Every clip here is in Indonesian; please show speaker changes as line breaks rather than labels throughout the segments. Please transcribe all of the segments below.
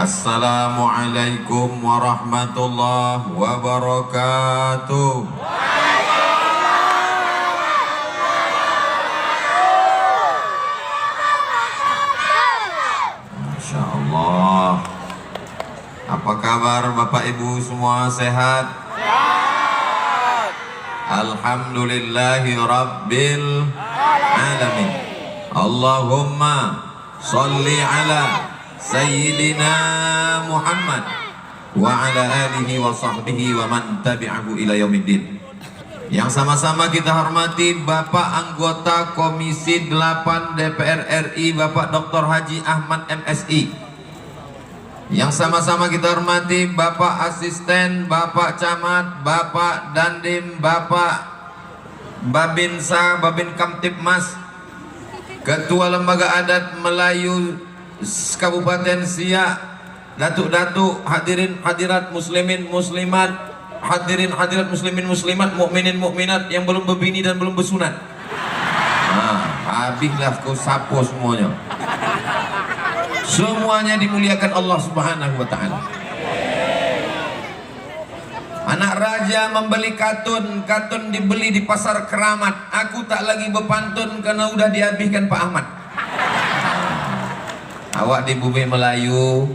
Assalamualaikum warahmatullahi wabarakatuh. Masya Allah. Apa kabar Bapak Ibu semua, sehat? Alhamdulillahi Rabbil Alamin. Allahumma salli ala Sayyidina Muhammad wa ala alihi wa sahbihi wa man tabi'ahu ila yaumiddin. Yang sama-sama kita hormati Bapak Anggota Komisi 8 DPR RI Bapak Dr. Haji Ahmad MSI. Yang sama-sama kita hormati Bapak Asisten, Bapak Camat, Bapak Dandim, Bapak Babinsa, Babin Kamtipmas, Ketua Lembaga Adat Melayu Kabupaten Siak, datuk-datuk, hadirin hadirat muslimin muslimat, hadirin hadirat muslimin muslimat, mukminin mukminat yang belum berbini dan belum bersunat. Habislah kau sapo semuanya. Semuanya dimuliakan Allah Subhanahu wa taala. Anak raja membeli katun, katun dibeli di pasar Keramat. Aku tak lagi berpantun karena udah dihabiskan Pak Ahmad. Awak di bumi Melayu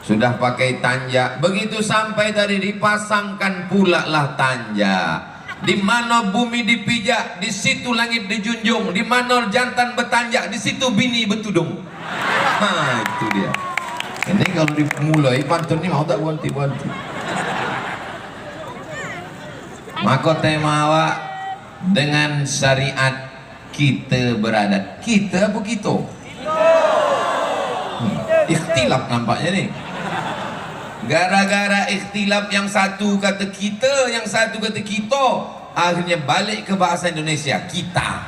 sudah pakai tanja, begitu sampai tadi dipasangkan pula lah tanja. Di mana bumi dipijak, di situ langit dijunjung. Di mana jantan bertanja, di situ bini bertudung. Itu dia. Ini kalau dimulai pantun ini mau tak wanti-wanti. Maka tema awak dengan syariat kita beradat. Kita apa kita? Ikhtilaf nampaknya nih. Gara-gara ikhtilaf, yang satu kata kita, yang satu kata kita, akhirnya balik ke bahasa Indonesia, kita.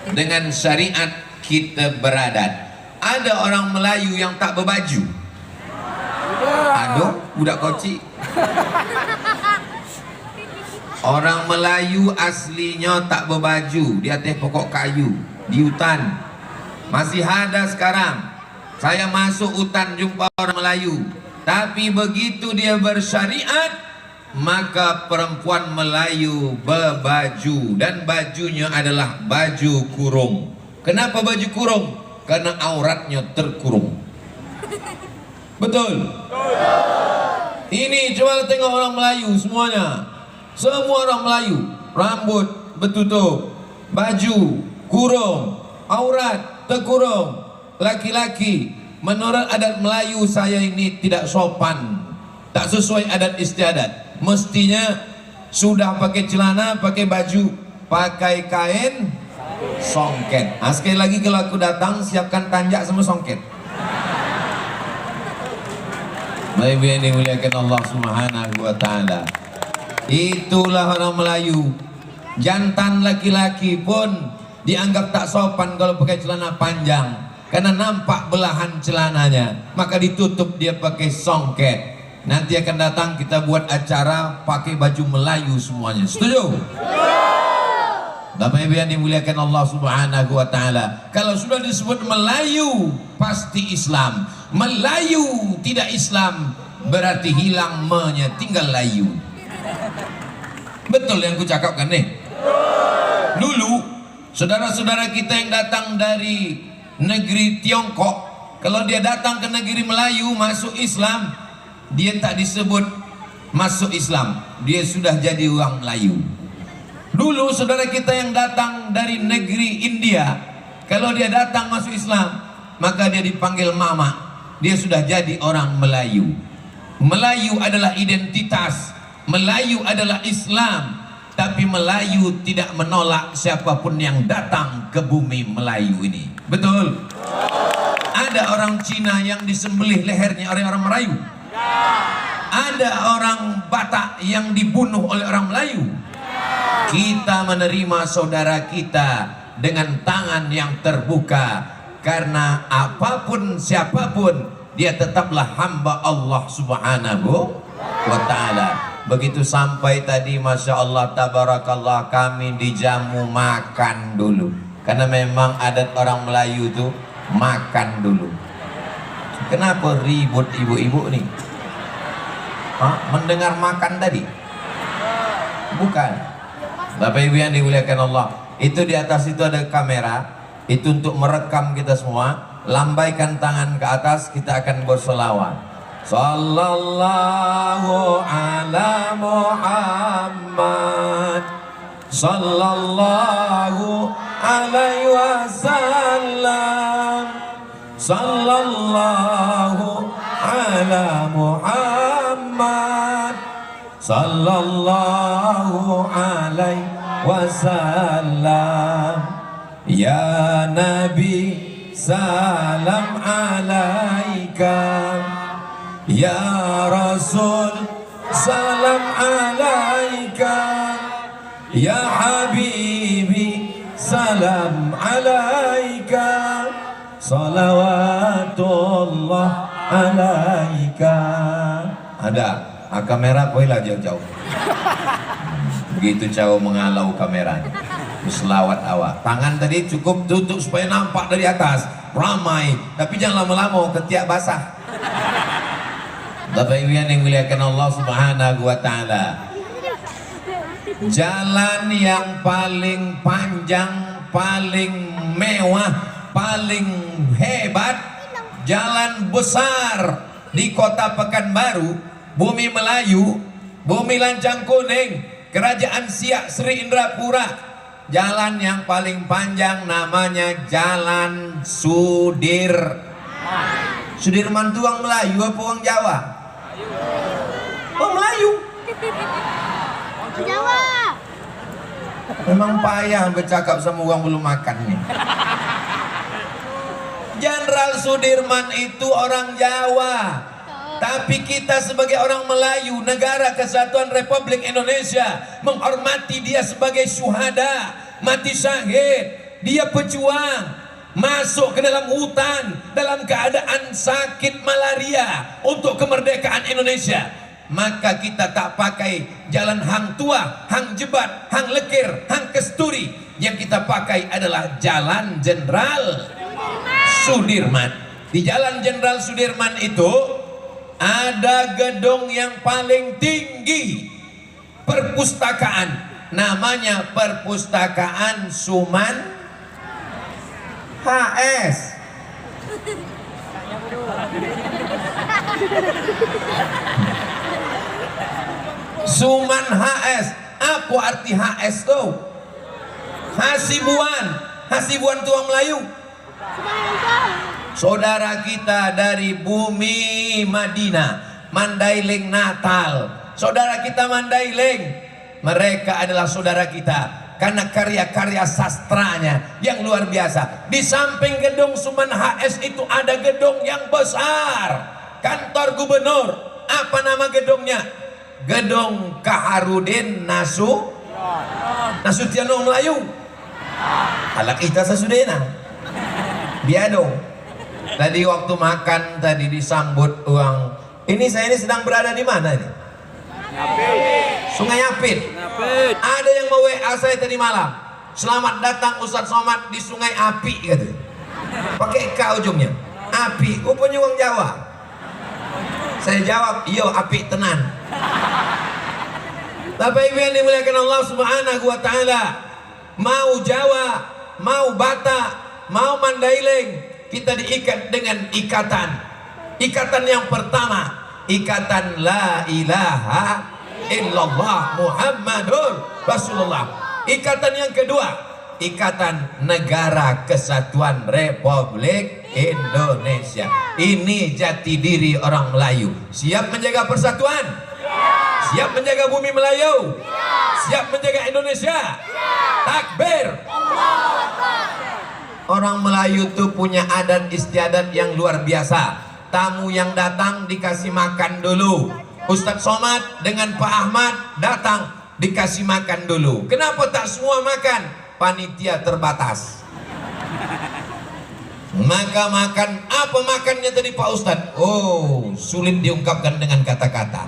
Dengan syariat kita beradat. Ada orang Melayu yang tak berbaju. Aduh, budak kocik. Orang Melayu aslinya tak berbaju di atas pokok kayu di hutan. Masih ada sekarang. Saya masuk hutan jumpa orang Melayu. Tapi begitu dia bersyariat, maka perempuan Melayu berbaju. Dan bajunya adalah baju kurung. Kenapa baju kurung? Karena auratnya terkurung. Betul? Ini coba tengok orang Melayu semuanya. Semua orang Melayu, rambut bertutup, baju kurung, aurat terkurung. Laki-laki, menurut adat Melayu saya ini tidak sopan, tak sesuai adat istiadat. Mestinya sudah pakai celana, pakai baju, pakai kain songket. Sekali lagi kalau aku datang, siapkan tanjak sama songket. Baik yang dimuliakan Allah Subhanahu wa taala. Itulah orang Melayu. Jantan laki-laki pun dianggap tak sopan kalau pakai celana panjang, karena nampak belahan celananya, maka ditutup dia pakai songket. Nanti akan datang kita buat acara pakai baju Melayu semuanya. Setuju? Bapak Ibu yang dimuliakan Allah Subhanahu wa taala. Kalau sudah disebut Melayu pasti Islam. Melayu tidak Islam berarti hilang me-nya, tinggal layu. Betul yang ku cakapkan nih. Dulu saudara-saudara kita yang datang dari negeri Tiongkok, kalau dia datang ke negeri Melayu masuk Islam, dia tak disebut masuk Islam, dia sudah jadi orang Melayu. Dulu saudara kita yang datang dari negeri India, kalau dia datang masuk Islam, maka dia dipanggil mama, dia sudah jadi orang Melayu. Melayu adalah identitas, Melayu adalah Islam. Tapi Melayu tidak menolak siapapun yang datang ke bumi Melayu ini. Betul? Ada orang Cina yang disembelih lehernya oleh orang Melayu. Ada orang Batak yang dibunuh oleh orang Melayu. Kita menerima saudara kita dengan tangan yang terbuka. Karena apapun siapapun, dia tetaplah hamba Allah Subhanahu wa ta'ala. Begitu sampai tadi, Masya Allah, tabarakallah, kami dijamu makan dulu. Karena memang adat orang Melayu itu makan dulu. Kenapa ribut ibu-ibu nih? Mendengar makan tadi? Bukan. Bapak Ibu yang dimuliakan Allah, itu di atas itu ada kamera, itu untuk merekam kita semua. Lambaikan tangan ke atas, kita akan berselawat. Sallallahu ala Muhammad, sallallahu alaihi wasallam, sallallahu ala Muhammad, sallallahu alaihi wasallam. Ya Nabi, salam alaika. Ya Rasul, salam alaika. Ya Habibi, salam alaika. Salawatullah alaika. Ada kamera bolehlah jauh-jauh. Begitu jauh mengalau kameranya. Selawat awak. Tangan tadi cukup tutup supaya nampak dari atas. Ramai, tapi jangan lama-lama ketiak basah. Bapak Ibu yang dimuliakan Allah Subhanahu wa taala. Jalan yang paling panjang, paling mewah, paling hebat, jalan besar di Kota Pekanbaru, Bumi Melayu, Bumi Lancang Kuning, Kerajaan Siak Sri Indrapura. Jalan yang paling panjang namanya Jalan Sudirman itu orang Melayu apa orang Jawa? Orang Melayu.
Jawa.
Memang payah bercakap sama orang belum makan nih. Jenderal Sudirman itu orang Jawa. Tapi kita sebagai orang Melayu, Negara Kesatuan Republik Indonesia, menghormati dia sebagai syuhada, mati syahid. Dia pejuang, masuk ke dalam hutan dalam keadaan sakit malaria untuk kemerdekaan Indonesia. Maka kita tak pakai jalan Hang Tua, Hang Jebat, Hang Lekir, Hang Kesturi. Yang kita pakai adalah Jalan Jenderal Sudirman. Di Jalan Jenderal Sudirman itu ada gedung yang paling tinggi, perpustakaan, namanya Perpustakaan Suman HS. Suman HS. Apa arti HS tuh? Hasibuan. Hasibuan tuang Melayu. Saudara kita dari bumi Madinah, Mandailing Natal. Saudara kita Mandailing, mereka adalah saudara kita karena karya-karya sastranya yang luar biasa. Di samping gedung Suman HS itu ada gedung yang besar, kantor gubernur. Apa nama gedungnya? Gedung Kaharudin Nasutiono Melayu. Alak kita sesudena biado. Tadi waktu makan tadi disambut uang. Ini saya ini sedang berada di mana ini? Sungai Apit. Ada yang mau WA saya tadi malam. Selamat datang Ustadz Somad di Sungai Api gitu. Pakai K ujungnya. Api, rupanya uang Jawa. Saya jawab, iyo api tenan. Bapak Ibu yang dimuliakan Allah Subhanahu wa taala, mau Jawa, mau Batak, mau Mandailing, kita diikat dengan ikatan yang pertama, ikatan la ilaha illallah Muhammadur Rasulullah. Ikatan yang kedua, ikatan Negara Kesatuan Republik Indonesia. Ini jati diri orang Melayu. Siap menjaga persatuan? Siap menjaga bumi Melayu? Siap menjaga Indonesia? Takbir! Orang Melayu tuh punya adat istiadat yang luar biasa. Tamu yang datang dikasih makan dulu. Ustadz Somad dengan Pak Ahmad datang dikasih makan dulu. Kenapa tak semua makan? Panitia terbatas. Maka makan apa makannya tadi Pak Ustadz? Oh, sulit diungkapkan dengan kata-kata.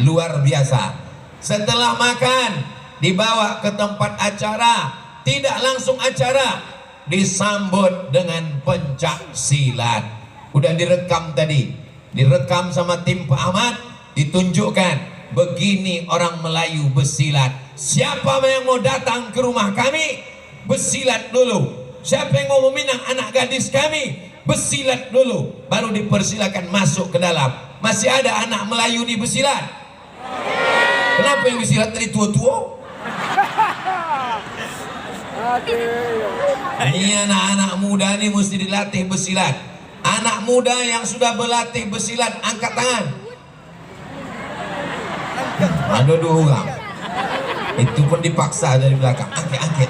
Luar biasa. Setelah makan dibawa ke tempat acara, tidak langsung acara, disambut dengan pencak silat. Udah direkam tadi, direkam sama tim Pak Ahmad, ditunjukkan begini orang Melayu bersilat. Siapa yang mau datang ke rumah kami, bersilat dulu. Siapa yang mau meminang anak gadis kami, bersilat dulu, baru dipersilakan masuk ke dalam. Masih ada anak Melayu nih bersilat? Kenapa yang bersilat tadi tua-tua? Ini anak-anak muda nih mesti dilatih bersilat. Anak muda yang sudah berlatih bersilat, angkat tangan. Ada 2 orang. Itu pun dipaksa dari belakang. Angkat.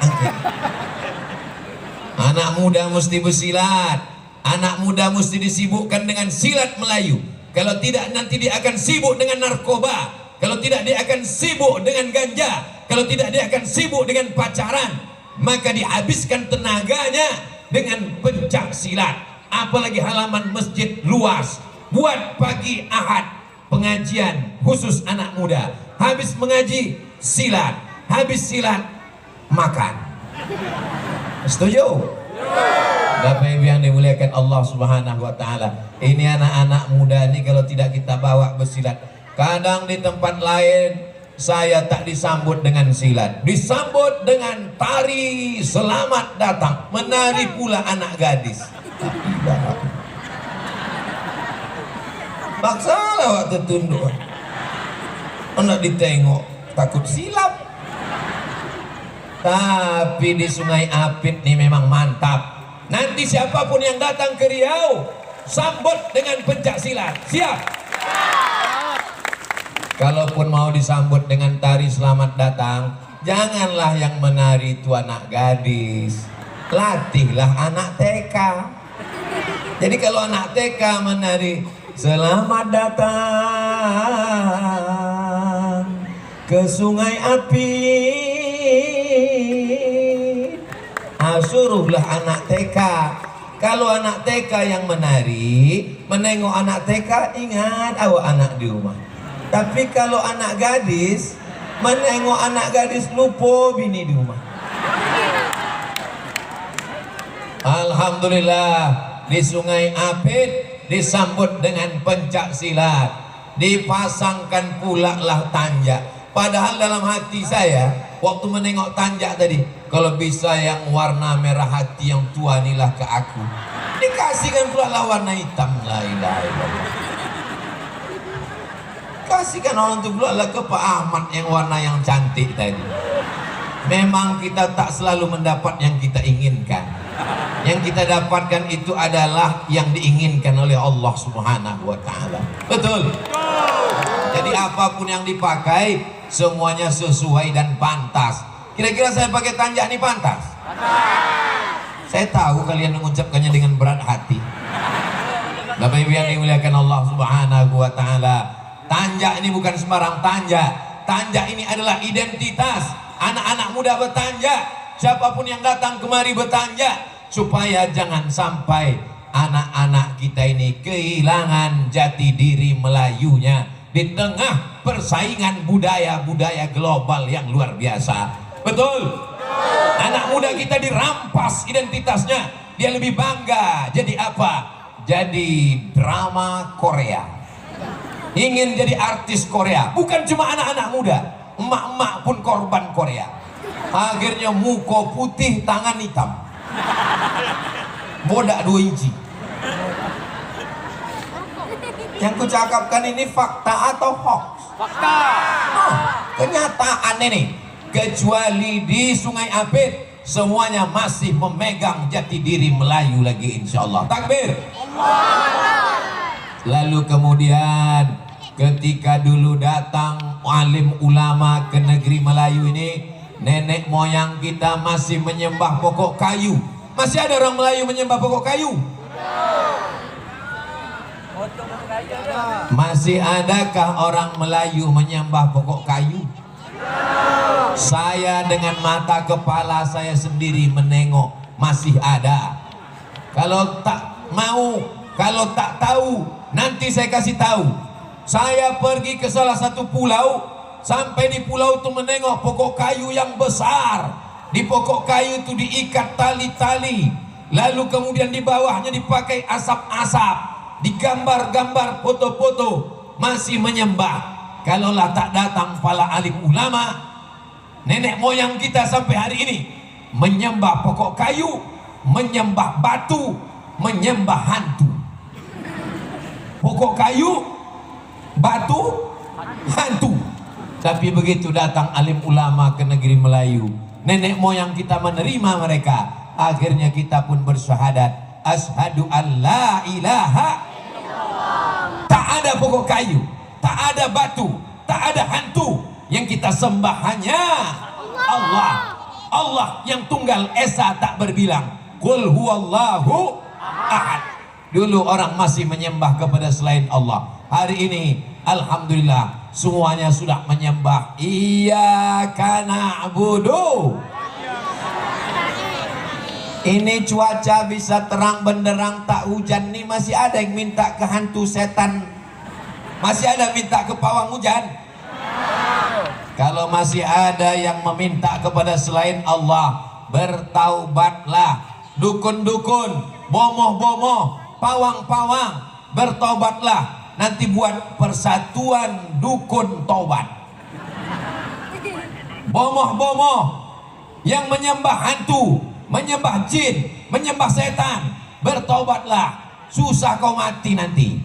Anak muda mesti bersilat. Anak muda mesti disibukkan dengan silat Melayu. Kalau tidak nanti dia akan sibuk dengan narkoba. Kalau tidak dia akan sibuk dengan ganja. Kalau tidak dia akan sibuk dengan pacaran. Maka dihabiskan tenaganya dengan pencak silat. Apalagi halaman masjid luas. Buat pagi Ahad pengajian khusus anak muda. Habis mengaji silat. Habis silat makan. Setuju? Bapak Ibu yang dimuliakan Allah Subhanahu wa taala. Ini anak-anak muda ini kalau tidak kita bawa bersilat. Kadang di tempat lain saya tak disambut dengan silat, disambut dengan tari selamat datang, menari pula anak gadis. Paksalah waktu tunduk. Anak ditengok takut silap. Tapi di Sungai Apit nih memang mantap. Nanti siapapun yang datang ke Riau, sambut dengan pencak silat. Siap? Kalaupun mau disambut dengan tari selamat datang, janganlah yang menari itu anak gadis. Latihlah anak TK. Jadi kalau anak TK menari selamat datang ke Sungai Apit, suruhlah anak TK. Kalau anak TK yang menari, menengok anak TK, ingat awak anak di rumah. Tapi kalau anak gadis, menengok anak gadis, lupa bini di rumah. Alhamdulillah, di Sungai Apit disambut dengan pencak silat, dipasangkan pula lah tanjak. Padahal dalam hati saya waktu menengok tanjak tadi, kalau bisa yang warna merah hati yang tua inilah ke aku, dikasihkan pula lah warna hitam. La ilaha illallah. Kasihkan orang itu pula lah ke Pak Ahmad yang warna yang cantik tadi. Memang kita tak selalu mendapat yang kita inginkan. Yang kita dapatkan itu adalah yang diinginkan oleh Allah Subhanahu wa taala. Betul? Jadi apapun yang dipakai semuanya sesuai dan pantas. Kira-kira saya pakai tanjak ini pantas? Saya tahu kalian mengucapkannya dengan berat hati. Bapak Ibu yang dimuliakan Allah Subhanahu wa taala, tanjak ini bukan sembarang tanjak. Tanjak ini adalah identitas. Anak-anak muda bertanjak, siapapun yang datang kemari bertanjak, supaya jangan sampai anak-anak kita ini kehilangan jati diri Melayunya di tengah persaingan budaya-budaya global yang luar biasa. Betul? Anak muda kita dirampas identitasnya. Dia lebih bangga jadi apa? Jadi drama Korea. Ingin jadi artis Korea. Bukan cuma anak-anak muda, emak-emak pun korban Korea. Akhirnya muka putih, tangan hitam, bodak 2 inci. Yang kucakapkan ini fakta atau hoax? Fakta. Kenyataan ini. Kecuali di Sungai Apit, semuanya masih memegang jati diri Melayu lagi, insya Allah. Takbir. Lalu kemudian ketika dulu datang alim ulama ke negeri Melayu ini, nenek moyang kita masih menyembah pokok kayu. Masih ada orang Melayu menyembah pokok kayu? Masih adakah orang Melayu menyembah pokok kayu? Saya dengan mata kepala saya sendiri menengok, masih ada. Kalau tak mau, kalau tak tahu, nanti saya kasih tahu. Saya pergi ke salah satu pulau, sampai di pulau itu menengok pokok kayu yang besar. Di pokok kayu itu diikat tali-tali, lalu kemudian di bawahnya dipakai asap-asap. digambar-gambar foto-foto, masih menyembah. Kalaulah tak datang para alim ulama, nenek moyang kita sampai hari ini menyembah pokok kayu, menyembah batu, menyembah hantu. Pokok kayu, batu, hantu. Tapi begitu datang alim ulama ke negeri Melayu, nenek moyang kita menerima mereka. Akhirnya kita pun bersyahadat, asyhadu an la ilaha. Tak ada pokok kayu, tak ada batu, tak ada hantu. Yang kita sembah hanya Allah. Allah yang tunggal esa tak berbilang. Qul huwallahu ahad. Dulu orang masih menyembah kepada selain Allah. Hari ini alhamdulillah semuanya sudah menyembah Iyyaka na'budu. Ini cuaca bisa terang benderang tak hujan nih, masih ada yang minta ke hantu setan, masih ada minta ke pawang hujan. Kalau masih ada yang meminta kepada selain Allah, bertaubatlah. Dukun-dukun, bomoh-bomoh, pawang-pawang, bertobatlah. Nanti buat persatuan dukun tobat. Bomoh-bomoh yang menyembah hantu, menyembah jin, menyembah setan, bertobatlah. Susah kau mati nanti,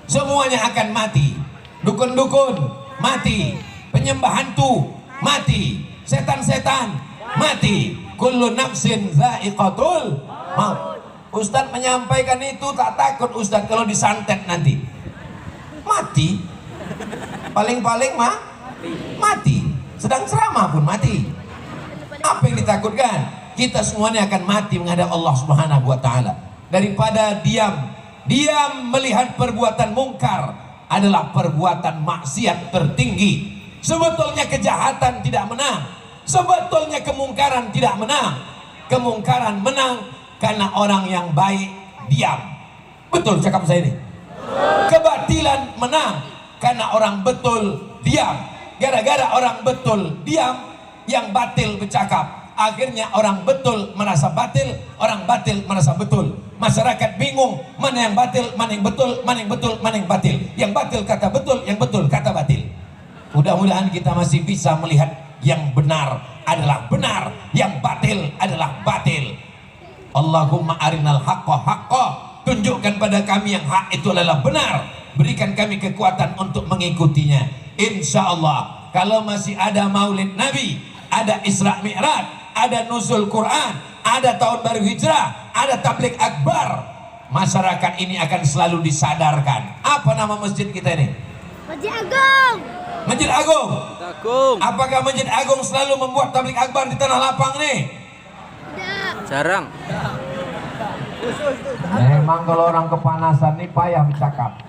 semuanya akan mati. Dukun-dukun mati, penyembah hantu mati, setan-setan mati. Kullu nafsin dha'iqatul maut. Ustaz menyampaikan itu tak takut Ustaz kalau disantet nanti mati. Paling-paling mati. Sedang ceramah pun mati. Apa yang ditakutkan? Kita semuanya akan mati menghadap Allah Subhanahu wa taala. Daripada diam melihat perbuatan mungkar adalah perbuatan maksiat tertinggi. Sebetulnya kejahatan tidak menang, sebetulnya kemungkaran tidak menang. Kemungkaran menang karena orang yang baik diam. Betul cakap saya ini? Kebatilan menang karena orang betul diam. Gara-gara orang betul diam, yang batil bercakap. Akhirnya orang betul merasa batil, orang batil merasa betul. Masyarakat bingung mana yang batil, mana yang betul, mana yang betul, mana yang batil. Yang batil kata betul, yang betul kata batil. Mudah-mudahan kita masih bisa melihat yang benar adalah benar, yang batil adalah batil. Allahumma arinal haqqa haqqa. Tunjukkan pada kami yang hak itu adalah benar. Berikan kami kekuatan untuk mengikutinya. Insya Allah, kalau masih ada maulid Nabi, ada Isra Mi'raj, ada nuzul Quran, ada tahun baru hijrah, ada tabligh akbar, masyarakat ini akan selalu disadarkan. Apa nama masjid kita ini?
Masjid Agung.
Masjid Agung. Apakah Masjid Agung selalu membuat tabligh akbar di tanah lapang nih?
Tidak.
Jarang.
Memang kalau orang kepanasan nih payah bercakap.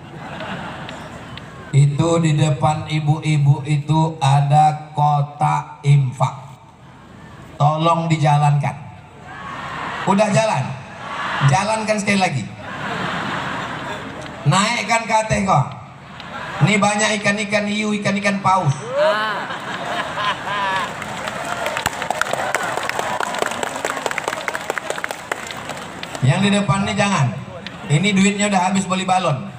Itu di depan ibu-ibu itu ada kotak infak. Tolong dijalankan. Udah jalan? Jalankan sekali lagi. Naikkan ke atas kok. Ini banyak ikan-ikan hiu, ikan-ikan paus. Yang di depan ini jangan. Ini duitnya udah habis beli balon.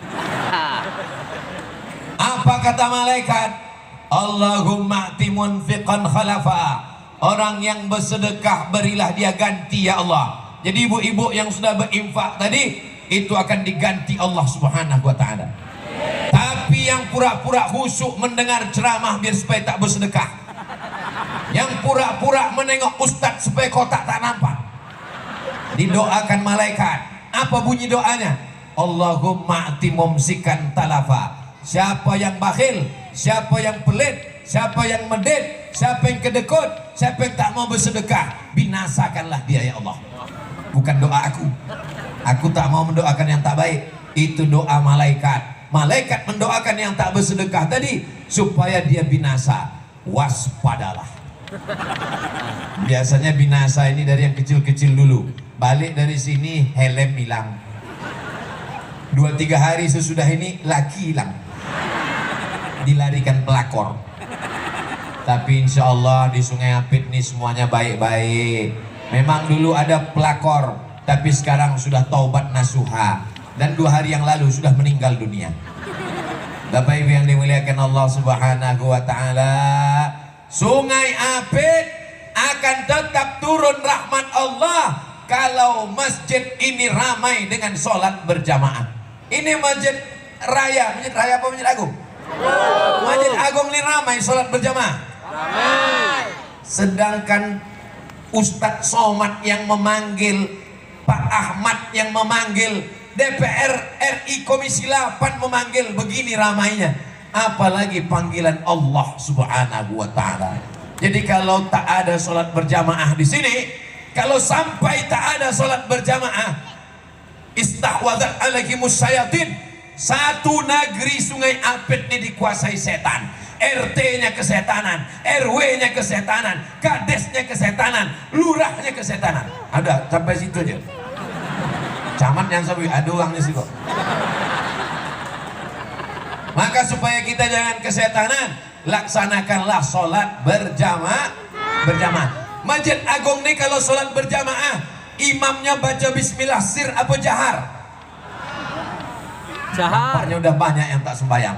Apa kata malaikat? Allahumma ati munfiqan khalafa. Orang yang bersedekah berilah dia ganti ya Allah. Jadi ibu-ibu yang sudah berinfak tadi itu akan diganti Allah Subhanahu wa taala. Tapi yang pura-pura khusyuk mendengar ceramah biar supaya tak bersedekah. Yang pura-pura menengok ustaz supaya kotak tak nampak, didoakan malaikat. Apa bunyi doanya? Allahumma ati mumsikan talafa. Siapa yang bakhil, siapa yang pelit, siapa yang medit, siapa yang kedekut, siapa yang tak mau bersedekah, binasakanlah dia ya Allah. Bukan doa aku. Aku tak mau mendoakan yang tak baik. Itu doa malaikat. Malaikat mendoakan yang tak bersedekah tadi supaya dia binasa. Waspadalah. Biasanya binasa ini dari yang kecil-kecil dulu. Balik dari sini helm hilang. 2-3 hari sesudah ini laki hilang. Dilarikan pelakor. Tapi insya Allah di Sungai Apit ini semuanya baik-baik. Memang dulu ada pelakor, tapi sekarang sudah taubat nasuha. dan 2 hari yang lalu sudah meninggal dunia. Bapak Ibu yang dimuliakan Allah Subhanahu wa taala, Sungai Apit akan tetap turun rahmat Allah kalau masjid ini ramai dengan sholat berjamaah. Ini masjid raya apa masjid agung? Masjid agung ini ramai sholat berjamaah. Sedangkan Ustadz Somad yang memanggil, Pak Ahmad yang memanggil, DPR RI Komisi 8 memanggil, begini ramainya. Apalagi panggilan Allah Subhanahu wa taala. Jadi kalau tak ada sholat berjamaah di sini, kalau sampai tak ada sholat berjamaah, istahwadat alaihimus syayatin. Satu negeri Sungai Apit ini dikuasai setan. RT-nya kesetanan, RW-nya kesetanan, kadesnya kesetanan, lurahnya kesetanan. Ada sampai situ aja. Camat yang sampai ada uangnya sih kok. Maka supaya kita jangan kesetanan, laksanakanlah sholat berjamaah. Masjid Agung nih kalau sholat berjamaah, imamnya baca bismillah sir apa jahar? Nampaknya udah banyak yang tak sembahyang.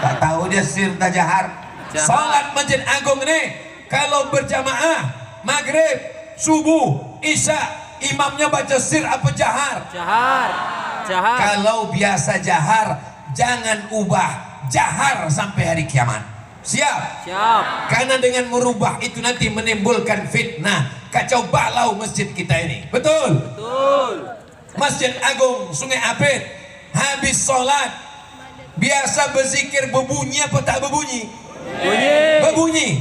Tak tahu dia sir tak jahar. Sholat Masjid Agung ini kalau berjamaah maghrib, subuh, isya, imamnya baca sir apa jahar? Jahar. Kalau biasa jahar, jangan ubah jahar sampai hari kiamat. Siap? Karena dengan merubah itu nanti menimbulkan fitnah, kacau balau masjid kita ini. Betul? Masjid Agung Sungai Apit, habis sholat biasa berzikir berbunyi apa tak berbunyi? Berbunyi.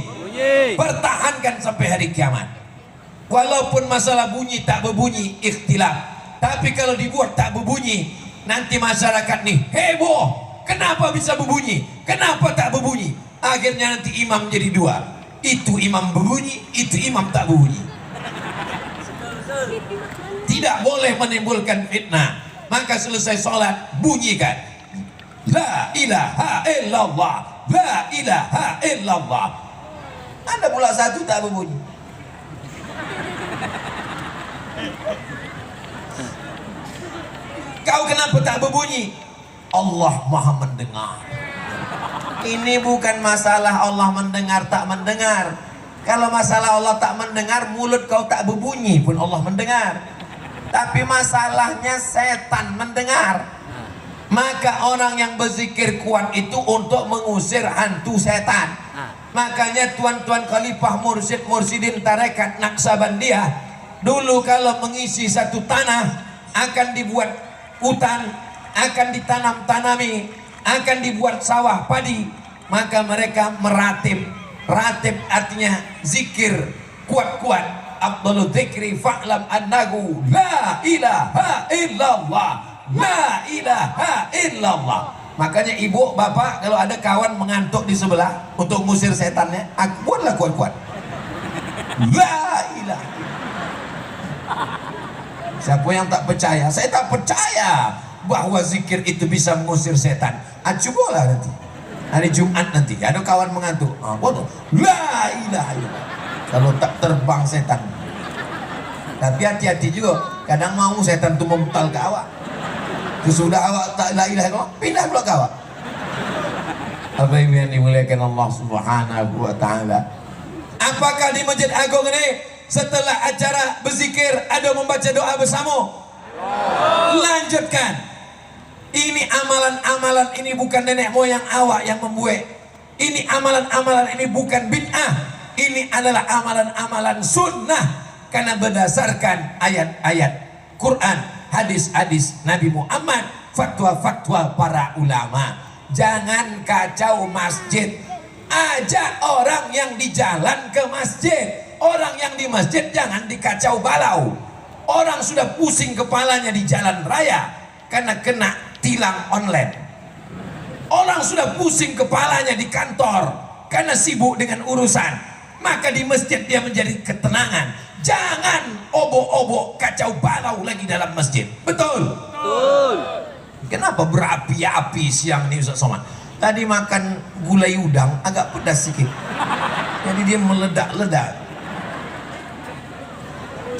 Pertahankan sampai hari kiamat. Walaupun masalah bunyi tak berbunyi ikhtilaf, tapi kalau dibuat tak berbunyi, nanti masyarakat nih heboh. Kenapa bisa berbunyi? Kenapa tak berbunyi? Akhirnya nanti imam jadi 2. Itu imam berbunyi, itu imam tak berbunyi. Tidak boleh menimbulkan fitnah. Maka selesai sholat bunyikan La ilaha illallah, La ilaha illallah. Ada pula satu tak berbunyi. Kau kenapa tak berbunyi? Allah maha mendengar. Ini bukan masalah Allah mendengar tak mendengar. Kalau masalah Allah tak mendengar, mulut kau tak berbunyi pun Allah mendengar. Tapi masalahnya setan mendengar. Maka orang yang berzikir kuat itu untuk mengusir hantu setan. Makanya tuan-tuan khalifah mursyidin tarekat Naqsabandiyah dulu kalau mengisi satu tanah akan dibuat hutan, akan ditanam-tanami, akan dibuat sawah padi, maka mereka meratib. Ratib artinya zikir kuat-kuat. Afdhalu dzikri fa'lam annahu la ilaha illallah, la ilaha illallah. Makanya ibu bapak kalau ada kawan mengantuk di sebelah untuk ngusir setannya, buatlah kuat-kuat la ilaha. Siapa yang tak percaya? Saya tak percaya bahwa zikir itu bisa mengusir setan. Cobalah nanti hari Jumat nanti ada kawan mengantuk, la ilaha illallah. Kalau tak terbang setan. Tapi hati-hati juga, kadang mau setan itu memutal ke awak. Sesudah awak tak la ilaha illallah, pindah pula ke awak. Apa yang dimuliakan Allah Subhanahu wa taala. Apakah di Masjid Agung ini setelah acara berzikir ada membaca doa bersama? Lanjutkan. Ini amalan-amalan ini bukan nenek moyang awak yang membuat. Ini amalan-amalan ini bukan bid'ah. Ini adalah amalan-amalan sunnah karena berdasarkan ayat-ayat Quran, hadis-hadis Nabi Muhammad, fatwa-fatwa para ulama. Jangan kacau masjid. Ajak orang yang di jalan ke masjid. Orang yang di masjid jangan dikacau balau. Orang sudah pusing kepalanya di jalan raya karena kena tilang online. Orang sudah pusing kepalanya di kantor karena sibuk dengan urusan. Maka di masjid dia menjadi ketenangan. Jangan obok-obok kacau balau lagi dalam masjid. Betul? Kenapa berapi-api siang ini Ustaz Somad? Tadi makan gulai udang agak pedas sedikit, jadi dia meledak-ledak.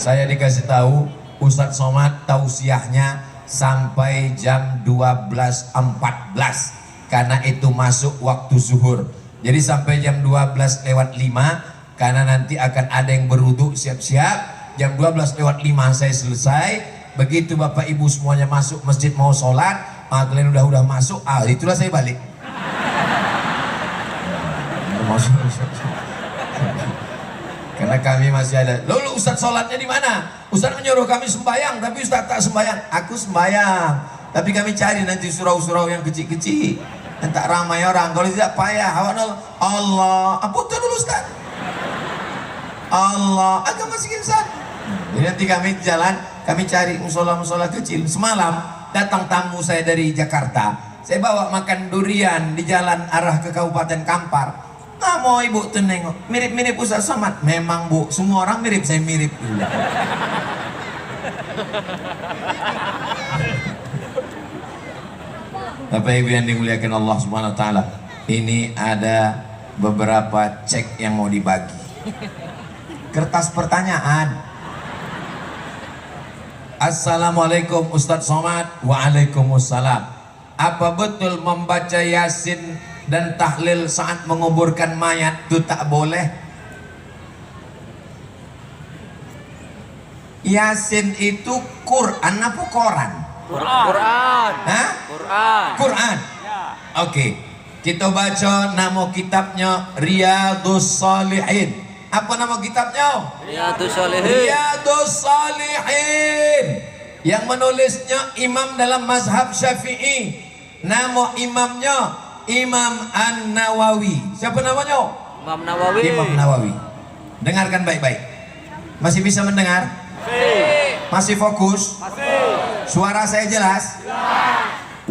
Saya dikasih tahu Ustaz Somad tausiahnya sampai jam 12.14 karena itu masuk waktu zuhur. Jadi sampai jam 12:05 karena nanti akan ada yang berwudu siap-siap. Jam 12:05 saya selesai. Begitu Bapak Ibu semuanya masuk masjid mau sholat, kalian udah masuk, itulah saya balik. Karena kami masih ada. Lalu Ustadz sholatnya di mana? Ustadz menyuruh kami sembahyang, tapi Ustadz tak sembahyang. Aku sembahyang, tapi kami cari nanti surau-surau yang kecil-kecil, yang tak ramai orang. Kalau tidak payah, Allah. Betul dulu Ustadz. Allah, agama masih insan. Jadi nanti kami jalan, kami cari musola-musola kecil. Semalam datang tamu saya dari Jakarta. Saya bawa makan durian di jalan arah ke Kabupaten Kampar. Mau ibu tuh nengok, mirip-mirip Ustaz Somad. Memang bu, semua orang mirip, saya mirip juga. Bapak Ibu yang dimuliakan Allah Subhanahu Wa Taala, ini ada beberapa cek yang mau dibagi. Kertas pertanyaan. Assalamualaikum Ustaz Somad. Waalaikumsalam. Apa betul membaca Yasin dan tahlil saat menguburkan mayat itu tak boleh? Yasin itu Quran apa Quran?
Quran.
Hah?
Quran.
Quran.
Ya.
Oke. Kita baca nama kitabnya Riyadhus Shalihin. Apa nama kitabnya?
Riyadhus Shalihin.
Riyadhus Shalihin. Yang menulisnya imam dalam mazhab Syafi'i. Nama imamnya Imam An-Nawawi. Siapa namanya?
Imam Nawawi.
Imam Nawawi. Dengarkan baik-baik. Masih bisa mendengar? Masih fokus? Suara saya jelas?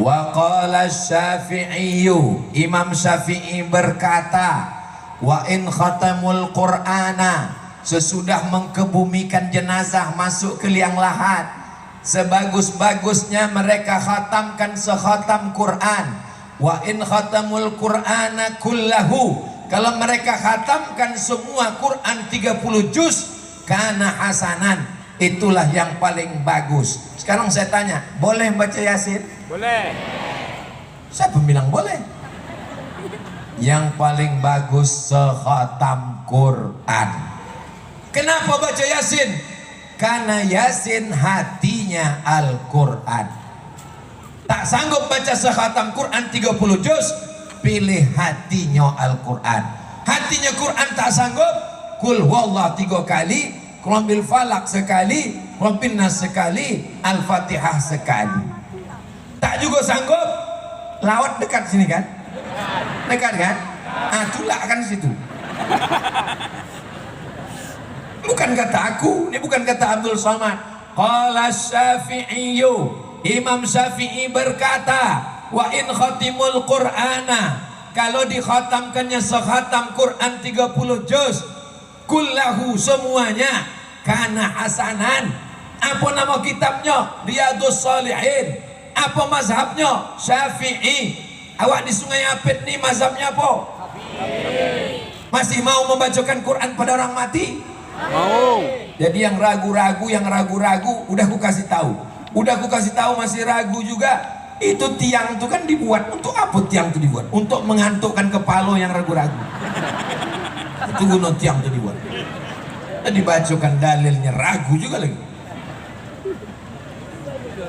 Wa qala Syafi'i, Imam Syafi'i berkata, wa in khatamul Qur'ana, sesudah mengkebumikan jenazah masuk ke liang lahat, sebagus-bagusnya mereka khatamkan sekhatam Quran. Wa in khatamul Qur'ana kullahu, kalau mereka khatamkan semua Quran 30 juz, kana hasanan, itulah yang paling bagus. Sekarang saya tanya, boleh baca Yasin?
Boleh.
Siapa bilang boleh? Yang paling bagus sekhatam Quran. Kenapa baca Yasin? Karena Yasin hatinya Al-Quran. Tak sanggup baca sekhatam Quran 30 juz, pilih hatinya Al-Quran. Hatinya Quran tak sanggup, kul huwallah 3 kali, qul bil falak sekali, qul bin nas sekali, Al-Fatihah sekali. Tak juga sanggup, lawat dekat sini kan? Dekat kan? Tulak kan situ. Bukan kata aku, ini bukan kata Abdul Somad. Qala Syafi'i, Imam Syafi'i berkata, wa in khatimul Qur'ana, kalau dikhatamkannya sekhatam Quran 30 juz, kullahu semuanya, kana hasanan. Apa nama kitabnya? Riyadhus Shalihin. Apa mazhabnya? Syafi'i. Awak di Sungai Apit nih mazhabnya apa? Masih mau membacakan Quran pada orang mati?
Mau.
Jadi yang ragu-ragu, udah aku kasih tahu. Udah aku kasih tahu masih ragu juga. Itu tiang itu kan dibuat untuk apa? Tiang itu dibuat untuk mengantukkan kepala yang ragu-ragu. Itu guna tiang itu dibuat. Dan dibacakan dalilnya ragu juga lagi.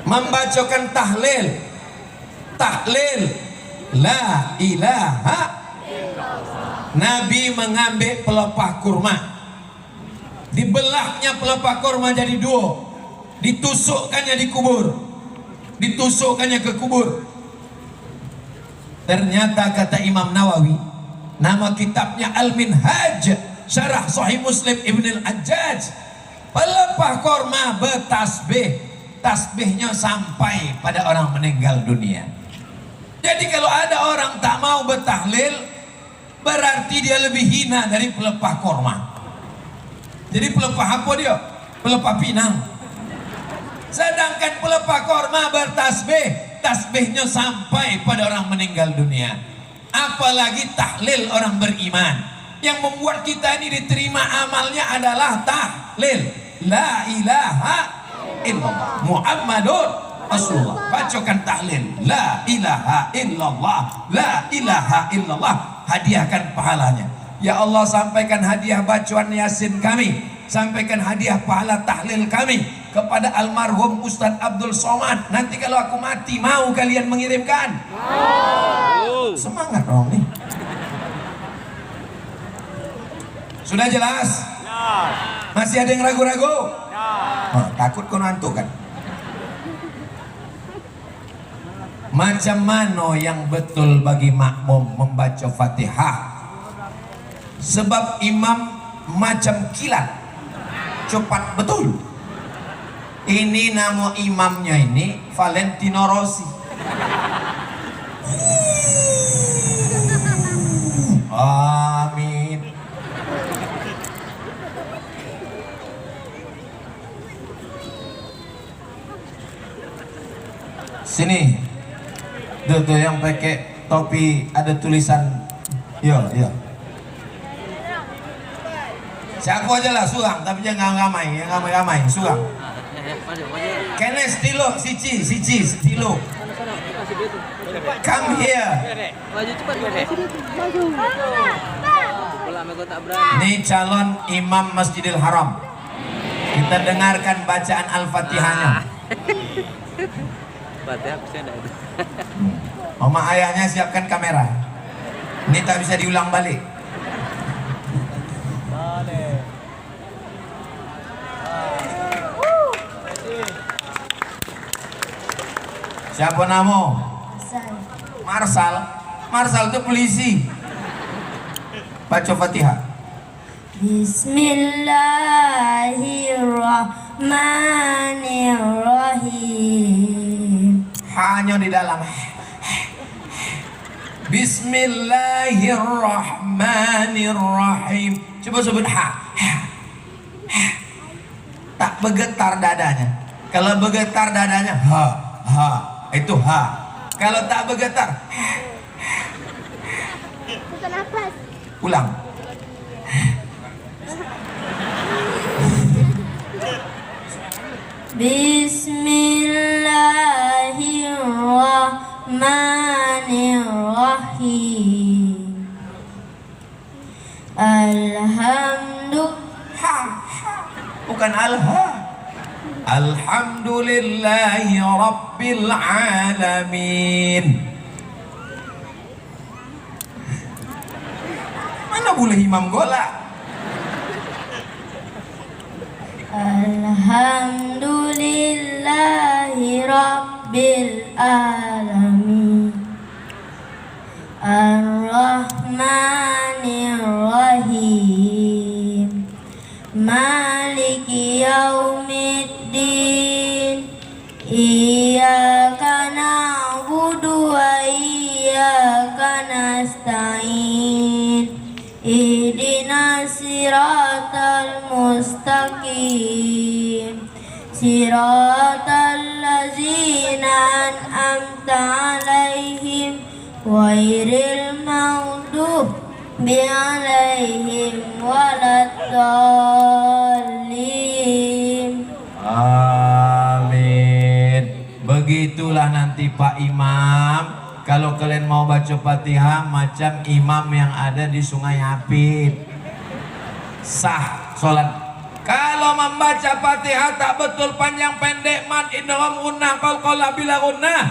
Membacakan tahlil la ilaha. Nabi mengambil pelepah kurma, dibelahnya pelepah kurma jadi 2, ditusukkannya di kubur, ditusukkannya ke kubur. Ternyata kata Imam Nawawi, nama kitabnya Al-Minhaj Syarah Sahih Muslim Ibn Al-Ajjaj, pelepah kurma bertasbih, tasbihnya sampai pada orang meninggal dunia. Jadi kalau ada orang tak mau bertahlil, berarti dia lebih hina dari pelepah kurma. Jadi pelepah apa dia? Pelepah pinang. Sedangkan pelepah kurma bertasbih, tasbihnya sampai pada orang meninggal dunia. Apalagi tahlil orang beriman. Yang membuat kita ini diterima amalnya adalah tahlil la ilaha illallah Muhammadun Rasulullah. Bacakan tahlil la ilaha illallah, la ilaha illallah, hadiahkan pahalanya. Ya Allah, sampaikan hadiah bacaan Yasin kami, sampaikan hadiah pahala tahlil kami kepada almarhum Ustadz Abdul Somad. Nanti kalau aku mati, mau kalian mengirimkan? Semangat dong nih. Sudah jelas? Masih ada yang ragu-ragu? Takut kau ngantuk kan? Macam mana yang betul bagi makmum membaca Fatihah? Sebab imam macam kilat, cepat betul. Ini nama imamnya ini Valentino Rossi. Amin. Sini. Tuh yang pakai topi ada tulisan. Yo. Siapa aja lah suang, tapi jangan ramai, suang. Kene stilo, siji, stilo. Come here.
Maju cepat, Ini
calon imam Masjidil Haram. Kita dengarkan bacaan Al-Fatihahnya.
Fatihah bisa enggak itu?
Mama ayahnya siapkan kamera. Ini tak bisa diulang balik. Siapa nama? Marsal itu polisi. Baca Fatihah.
Bismillahirrahmanirrahim.
Hanya di dalam. Bismillahirrahmanirrahim. Coba sebut ha. Tak bergetar dadanya. Kalau bergetar dadanya ha. Itu ha. Kalau tak bergetar
Bukan nafas.
ulang.
Bismillahirrahmanirrahim.
Bukan alha. Alhamdulillahi Rabbil Alamin. Mana boleh imam golak?
Alhamdulillahi Rabbil Alamin. Ar-Rahmanir-Rahim. Maliki Yaumiddin. Iyyaka na'budu wa iyyaka nasta'in. Ihdinas siratal mustaqim. Siratal ladzina an'amta 'alaihim ghairil maghdubi 'alaihim waladdallin.
Amin. Begitulah nanti Pak Imam. Kalau kalian mau baca Fatihah macam imam yang ada di Sungai Apit, sah sholat. Kalau membaca Fatihah tak betul panjang pendek, mad idgham gunnah qalqalah bila gunnah,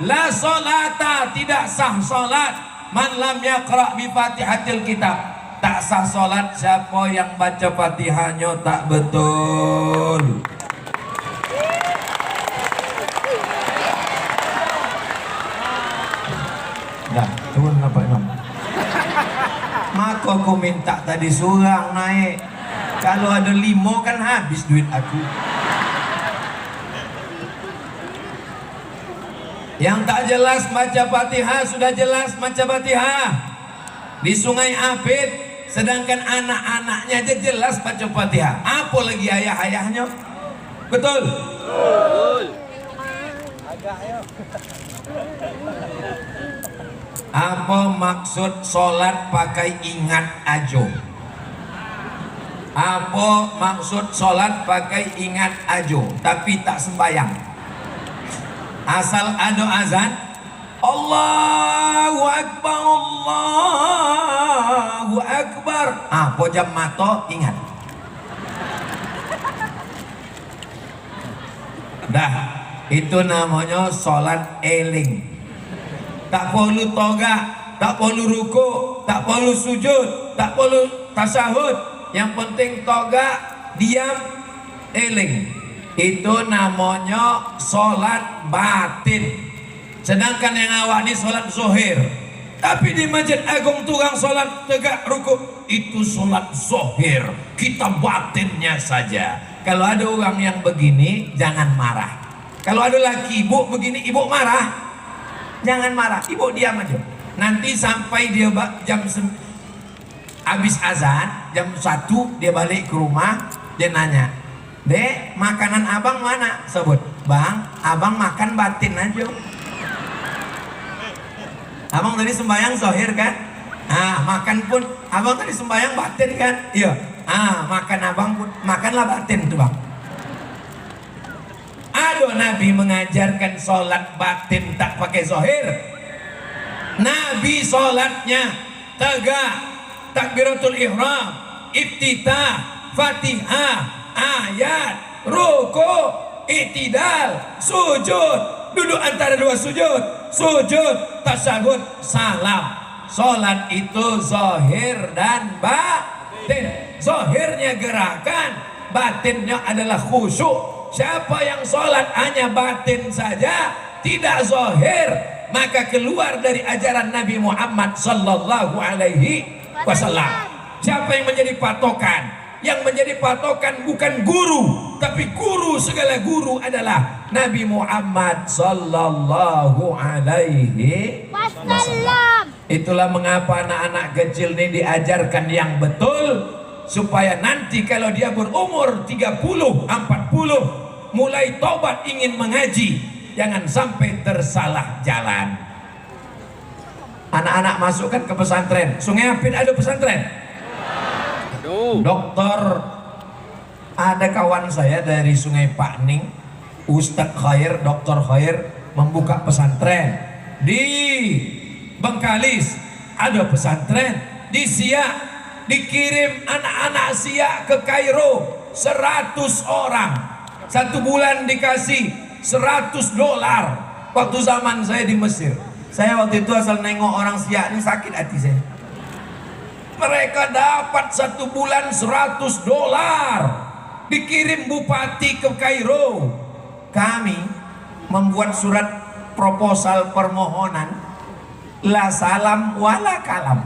la sholata, tidak sah sholat. Man lam yaqra bi Fatihatil kitab, tak sah sholat siapa yang baca Fatihahnya tak betul. Dah, turun apa Imam? Maka aku minta tadi surang naik. Kalau ada 5 kan habis duit aku. Yang tak jelas baca Fatihah sudah jelas baca Fatihah di Sungai Apit, sedangkan anak-anaknya aja jelas baca Fatihah. Apa lagi ayah-ayahnya? Betul? Betul. Apa maksud sholat pakai ingat ajo? Apa maksud sholat pakai ingat ajo tapi tak sembahyang? Asal ada azan, Allahu Akbar, Allahu Akbar. Pojam mata ingat. Dah, itu namanya sholat eling. Tak perlu toga, tak perlu ruku, tak perlu sujud, tak perlu tasahud. Yang penting toga, diam, eling. Itu namanya sholat batin. Sedangkan yang awak ini sholat zohir. Tapi di Masjid Agung tukang sholat tegak ruku, itu sholat zohir. Kita batinnya saja. Kalau ada orang yang begini, jangan marah. Kalau ada laki ibu begini, ibu marah, jangan marah, ibu diam aja. Nanti sampai dia habis azan jam 1, dia balik ke rumah, dia nanya, Dek, makanan abang mana? Sebut, Bang, abang makan batin aja. Abang tadi sembahyang zohir kan? Makan pun abang tadi sembahyang batin kan? Iya. Makan abang pun makanlah batin tuh bang. Aduh, Nabi mengajarkan sholat batin tak pakai zohir. Nabi sholatnya tegak, takbiratul ihram, iftitah, fatihah, ayat, ruku, i'tidal, sujud, duduk antara dua sujud, tasahud, salam. Sholat itu zohir dan batin. Zohirnya gerakan, batinnya adalah khusyuk. Siapa yang sholat hanya batin saja, tidak zohir, maka keluar dari ajaran Nabi Muhammad sallallahu alaihi wasallam. Siapa yang menjadi patokan? Yang menjadi patokan bukan guru, tapi guru segala guru adalah Nabi Muhammad sallallahu alaihi wasallam. Itulah mengapa anak-anak kecil ini diajarkan yang betul, supaya nanti kalau dia berumur 30, 40 mulai tobat ingin mengaji, jangan sampai tersalah jalan. Anak-anak masukkan ke pesantren. Sungai Apit ada pesantren? Dokter, ada kawan saya dari Sungai Pakning, Ustadz Khair, Dokter Khair, membuka pesantren. Di Bengkalis ada pesantren. Di Siak dikirim anak-anak Siak ke Kairo 100 orang. 1 bulan dikasih $100. Waktu zaman saya di Mesir, saya waktu itu asal nengok orang Siak ini sakit hati saya. Mereka dapat 1 bulan $100, dikirim bupati ke Kairo. Kami membuat surat proposal permohonan, la salam wala kalam.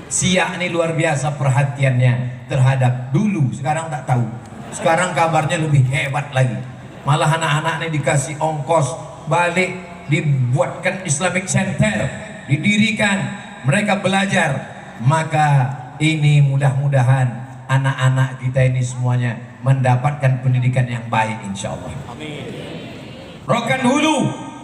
Siak ini luar biasa perhatiannya terhadap dulu, sekarang tak tahu. Sekarang kabarnya lebih hebat lagi. Malah anak-anak ini dikasih ongkos balik, dibuatkan Islamic Center, didirikan, mereka belajar. Maka ini mudah-mudahan anak-anak kita ini semuanya mendapatkan pendidikan yang baik insya Allah. Rokan Hulu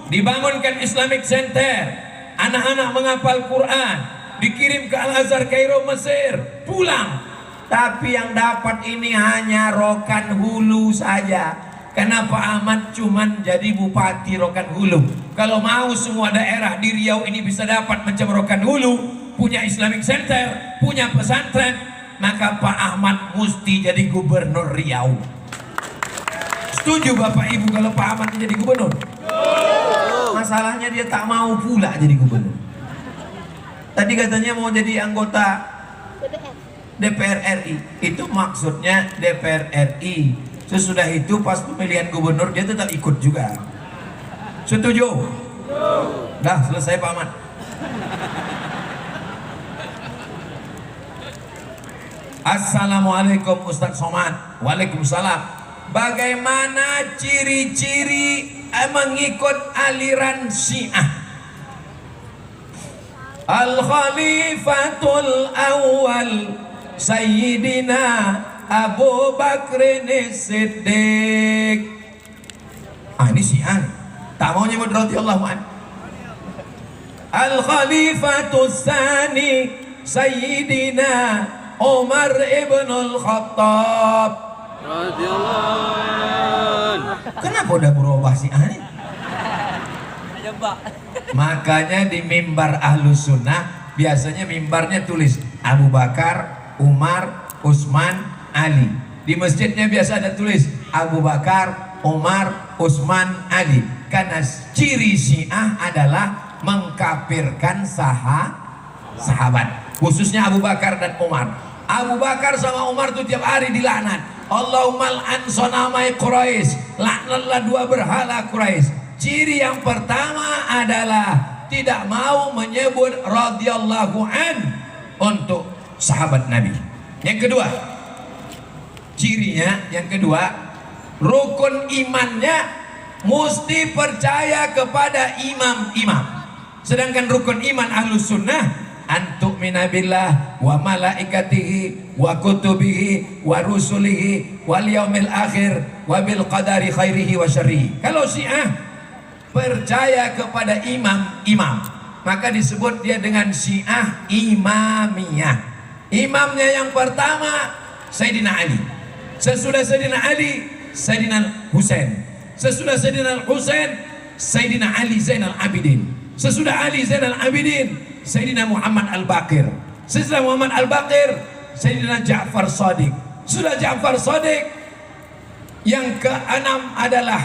dibangunkan Islamic Center, anak-anak menghafal Quran, dikirim ke Al-Azhar Kairo Mesir, pulang. Tapi yang dapat ini hanya Rokan Hulu saja. Kenapa Ahmad cuman jadi bupati Rokan Hulu? Kalau mau semua daerah di Riau ini bisa dapat macam Rokan Hulu, punya Islamic Center, punya pesantren, maka Pak Ahmad mesti jadi gubernur Riau. Setuju Bapak Ibu kalau Pak Ahmad jadi gubernur? Masalahnya dia tak mau pula jadi gubernur. Tadi katanya mau jadi anggota DPR RI. Itu maksudnya DPR RI. Sesudah itu pas pemilihan gubernur dia tetap ikut juga. Setuju? Dah selesai Pak Ahmad. Assalamualaikum Ustadz Somad. Waalaikumsalam. Bagaimana ciri-ciri mengikut aliran Syiah? Al-Khalifatul Awal Sayyidina Abu Bakrin Siddiq. Ini Syiah. Tak mau nyebut radhiyallahu anhu. Al-Khalifatul Tsani Sayyidina Umar ibn al-Khattab.
Radhiyallahu.
Kenapa udah berubah sih aneh?
Coba.
Makanya di mimbar Ahlus Sunnah biasanya mimbarnya tulis Abu Bakar, Umar, Utsman, Ali. Di masjidnya biasa ada tulis Abu Bakar, Umar, Utsman, Ali. Karena ciri Syiah adalah mengkafirkan sahabat, khususnya Abu Bakar dan Umar. Abu Bakar sama Umar tuh tiap hari dilaknat. Allahumma al'an sonamai Quraisy, laknatlah dua berhala Quraisy. Ciri yang pertama adalah tidak mau menyebut radhiyallahu an untuk sahabat Nabi. Yang kedua, cirinya yang kedua, rukun imannya mesti percaya kepada imam-imam. Sedangkan rukun iman Ahlus Sunnah antu'mina billah wa malaikatihi wa kutubihi wa rusulihi wal yaumil akhir wa bil qadari khairihi wa syarrihi. Kalau Syiah percaya kepada imam-imam, maka disebut dia dengan Syiah imamiyah. Imamnya yang pertama Sayyidina Ali. Sesudah Sayyidina Ali, Sayyidina Husain. Sesudah Sayyidina Husain, Sayyidina Ali Zainal Abidin. Sesudah Ali Zainal Abidin, Sayyidina Muhammad Al-Baqir. Sesudah Muhammad Al-Baqir, Sayyidina Ja'far Shadiq. Sudah Ja'far Shadiq, yang keenam adalah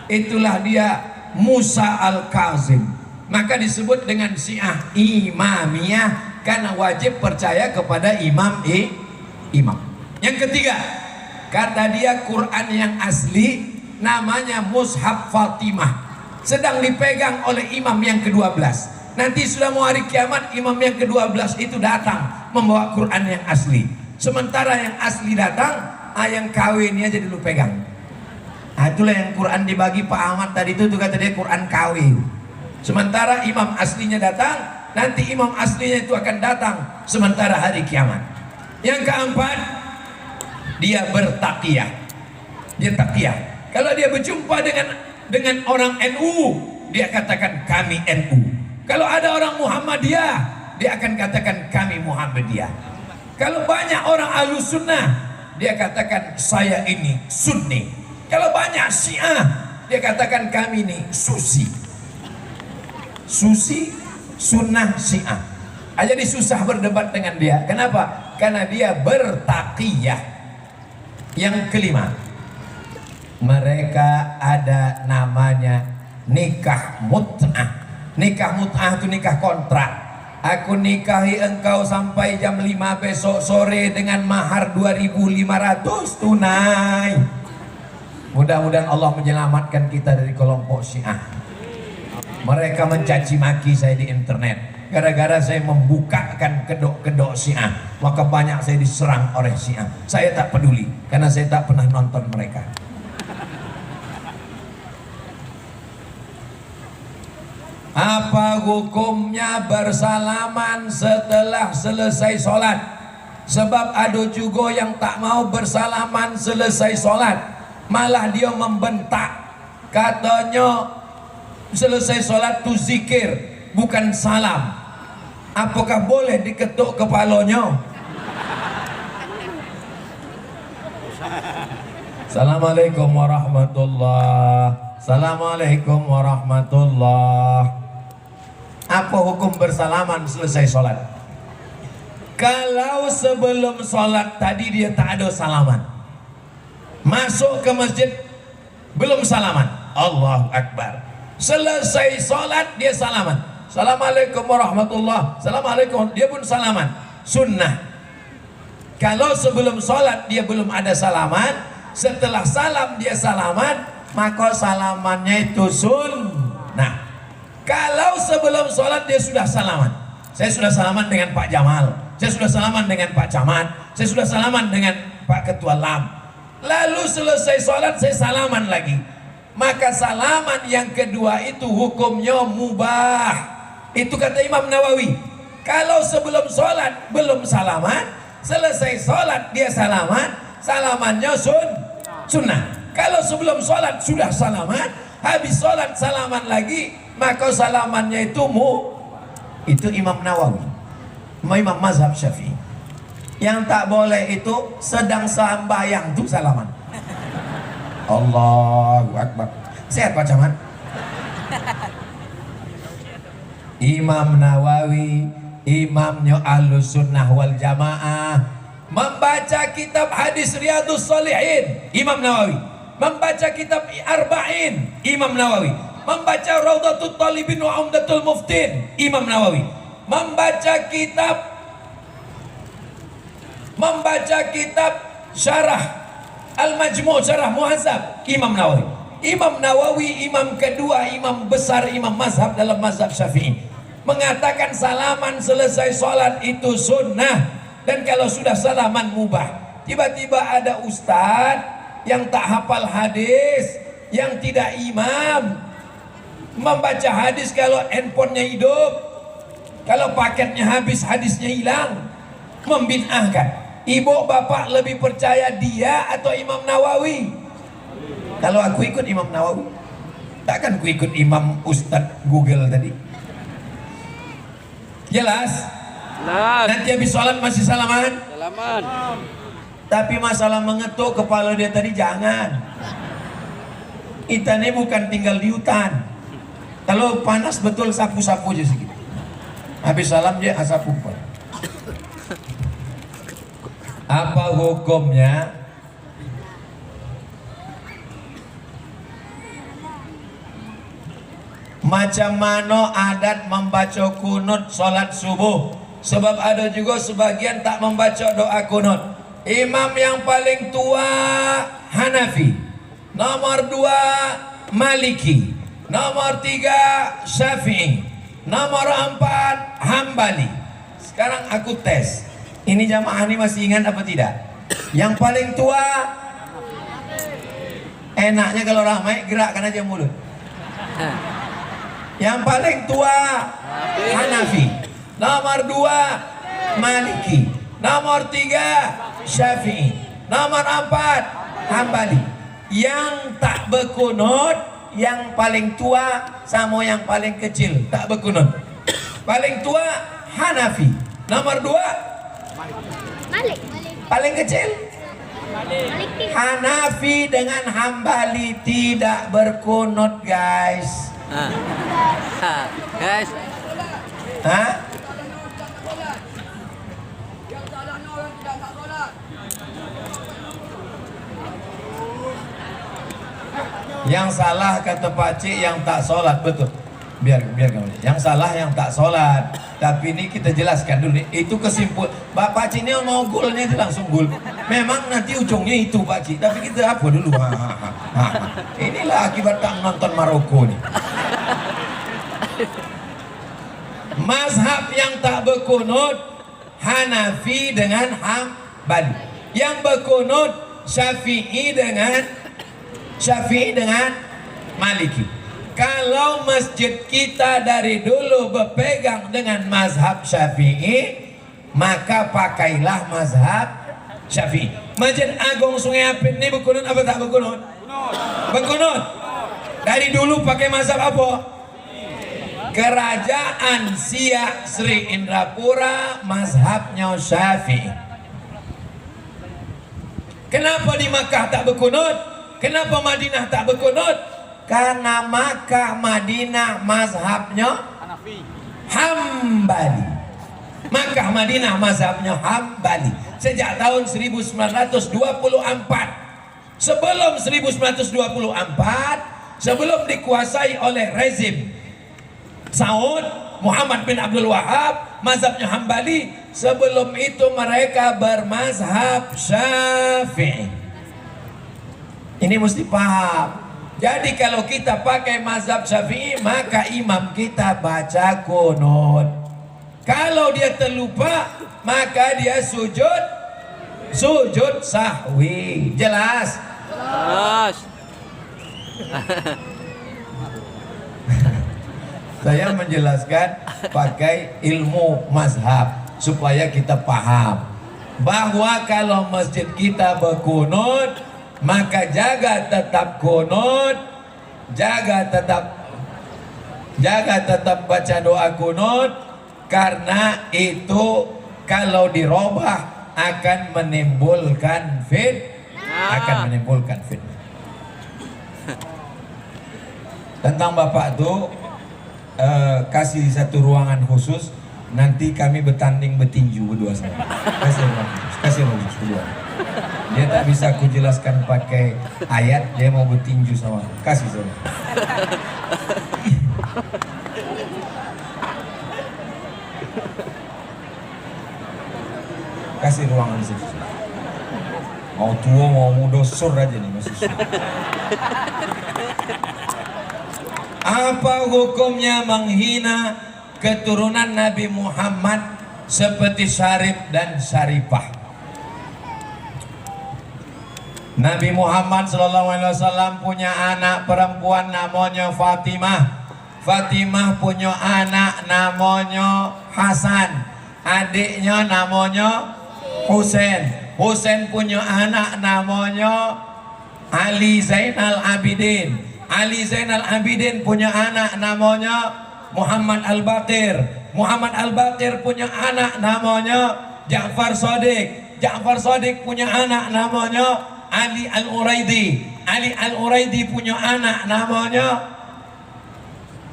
itulah dia Musa Al-Kazim. Maka disebut dengan Syiah imamiyah karena wajib percaya kepada imam. Yang ketiga, kata dia Quran yang asli namanya Mushaf Fatimah, sedang dipegang oleh imam yang ke-12. Nanti sudah mau hari kiamat, imam yang ke-12 itu datang membawa Quran yang asli. Sementara yang asli datang, yang kawinnya jadi lu pegang. Itulah yang Quran dibagi Pak Ahmad tadi itu kata dia Quran kawin. Sementara imam aslinya datang, nanti imam aslinya itu akan datang sementara hari kiamat. Yang keempat, dia bertakiyah. Dia takiyah. Kalau dia berjumpa dengan orang NU, dia katakan kami NU. Kalau ada orang Muhammadiyah, dia akan katakan kami Muhammadiyah. Kalau banyak orang Ahlus Sunnah, dia katakan saya ini Sunni. Kalau banyak Syiah, dia katakan kami ini Susi. Susi, Sunnah, Syiah. Jadi susah berdebat dengan dia. Kenapa? Karena dia bertakiyah. Yang kelima, mereka ada namanya nikah mut'ah. Nikah mut'ah itu nikah kontrak. Aku nikahi engkau sampai jam 5 besok sore dengan mahar 2.500 tunai. Mudah-mudahan Allah menyelamatkan kita dari kelompok Syiah. Mereka mencaci maki saya di internet gara-gara saya membukakan kedok-kedok Syiah, maka banyak saya diserang oleh Syiah. Saya tak peduli karena saya tak pernah nonton mereka. Apa hukumnya bersalaman setelah selesai sholat? Sebab ada juga yang tak mau bersalaman selesai sholat, malah dia membentak. Katanya selesai sholat tu zikir, bukan salam. Apakah boleh diketuk kepalanya? Assalamualaikum warahmatullahi. Assalamualaikum warahmatullahi. Apa hukum bersalaman selesai sholat? Kalau sebelum sholat tadi dia tak ada salaman, masuk ke masjid belum salaman, Allahu Akbar. Selesai sholat dia salaman, Assalamualaikum warahmatullahi. Assalamualaikum, dia pun salaman. Sunnah. Kalau sebelum sholat dia belum ada salaman, setelah salam dia salaman, maka salamannya itu sunnah. Kalau sebelum sholat dia sudah salaman, saya sudah salaman dengan Pak Jamal, saya sudah salaman dengan Pak Camat, saya sudah salaman dengan Pak Ketua LAM, lalu selesai sholat saya salaman lagi, maka salaman yang kedua itu hukumnya mubah. Itu kata Imam Nawawi. Kalau sebelum sholat belum salaman, selesai sholat dia salaman, salamannya sunnah. Kalau sebelum sholat sudah salaman, habis sholat salaman lagi, maka salamannya itu itu Imam Nawawi, Imam mazhab Syafi'i. Yang tak boleh itu sedang sembahyang tuh salaman. Allahu Akbar. Sehat Pak Camat? Imam Nawawi, imamnya Ahlus Sunnah wal Jamaah, membaca kitab hadis Riyadhus Shalihin, Imam Nawawi. Membaca kitab Arba'in, Imam Nawawi. Membaca Raudhatut Talibin wa Umdatul Muftin, Imam Nawawi. Membaca kitab Syarah Al-Majmu', Syarah Muhadzab, Imam Nawawi. Imam Nawawi imam kedua, imam besar, imam mazhab dalam mazhab Syafi'i, mengatakan salaman selesai sholat itu sunnah, dan kalau sudah salaman mubah. Tiba-tiba ada ustadz yang tak hafal hadis, yang tidak imam, membaca hadis kalau handphonenya hidup, kalau paketnya habis hadisnya hilang, membid'ahkan. Ibu bapak lebih percaya dia atau Imam Nawawi? Kalau aku ikut Imam Nawawi, takkan ku ikut Imam Ustadz Google tadi. Jelas? Nanti habis sholat masih salaman?
Salaman.
Tapi masalah mengetuk kepala dia tadi jangan. Kita ini bukan tinggal di hutan. Kalau panas betul sapu-sapu aja sedikit. Habis salam dia sapu. Apa hukumnya? Macam mana adat membaca kunut sholat subuh? Sebab ada juga sebagian tak membaca doa kunut. Imam yang paling tua Hanafi, nomor 2 Maliki, nomor 3 Syafi'i, nomor 4 Hambali. Sekarang aku tes, ini jamaah ini masih ingat apa tidak? Yang paling tua, enaknya kalau ramai gerakkan aja mulut. Yang paling tua Hanafi, nomor 2 Maliki, nomor 3 Syafi'i, nomor 4 Hambali. Yang tak berkunut, yang paling tua sama yang paling kecil tak berkunut. Paling tua Hanafi, nomor 2
Malik.
paling kecil Hanafi dengan Hambali tidak berkunut guys.
Guys.
Hah? Yang salah kata Pak Cik yang tak sholat, betul. Biar kamu. Yang salah yang tak sholat. Tapi ini kita jelaskan dulu. Itu kesimpul. Pak Cik ini mau golnya itu langsung gol. Memang nanti ujungnya itu Pak Cik. Tapi kita apa dulu? Inilah akibat tak nonton Maroko nih. Mazhab yang tak berkunut Hanafi dengan Hambali. Yang berkunut Syafi'i dengan Maliki. Kalau masjid kita dari dulu berpegang dengan mazhab Syafi'i, maka pakailah mazhab Syafi'i. Masjid Agung Sungai Apit ini berkunut apa tak berkunut? Berkunut. Dari dulu pakai mazhab apa? Kerajaan Siak Sri Indrapura mazhabnya Syafi'i. Kenapa di Makkah tak berkunut? Kenapa Madinah tak berkunut? Karena Makkah Madinah mazhabnya Hambali. Makkah Madinah mazhabnya Hambali. Sejak tahun 1924. Sebelum 1924, sebelum dikuasai oleh rezim Saud Muhammad bin Abdul Wahab, mazhabnya Hambali. Sebelum itu mereka bermazhab Syafi'i. Ini mesti paham. Jadi kalau kita pakai mazhab Syafi'i, maka imam kita baca kunut. Kalau dia terlupa, maka dia sujud sahwi. Jelas?
Jelas.
Saya menjelaskan pakai ilmu mazhab supaya kita paham bahwa kalau masjid kita berkunut, maka jaga tetap kunut, jaga tetap baca doa kunut, karena itu kalau dirubah akan menimbulkan fitnah. tentang bapak tuh kasih satu ruangan khusus, nanti kami bertanding bertinju berdua sama. Kasih ruangan khusus berdua. Dia tak bisa aku jelaskan pakai ayat, dia mau bertinju sama. Kasih sama. Kasih ruangan di situ. Mau tua mau muda sur aja nih masih sur. Apa hukumnya menghina keturunan Nabi Muhammad seperti Syarif dan Syarifah? Nabi Muhammad SAW punya anak perempuan namanya Fatimah. Fatimah punya anak namanya Hasan. Adiknya namanya Husain. Husain punya anak namanya Ali Zainal Abidin. Ali Zainal Abidin punya anak namanya Muhammad Al-Baqir. Muhammad Al-Baqir punya anak namanya Ja'far Shadiq. Ja'far Shadiq punya anak namanya Ali Al-Uraidi. Ali Al-Uraidi punya anak namanya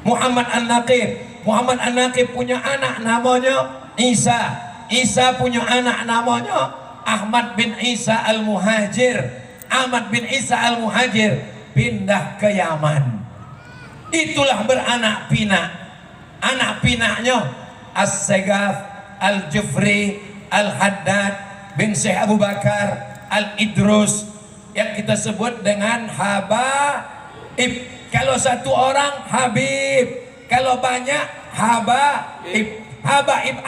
Muhammad An-Naqib. Muhammad An-Naqib punya anak namanya Isa. Isa punya anak namanya Ahmad bin Isa Al-Muhajir. Ahmad bin Isa Al-Muhajir pindah ke Yaman. Itulah beranak pinak. Anak pinaknya As-Segaf, Al-Jufri, Al-Haddad bin Syekh Abu Bakar, Al-Idrus, yang kita sebut dengan Habaib. Kalau satu orang Habib, kalau banyak Habaib. Habaib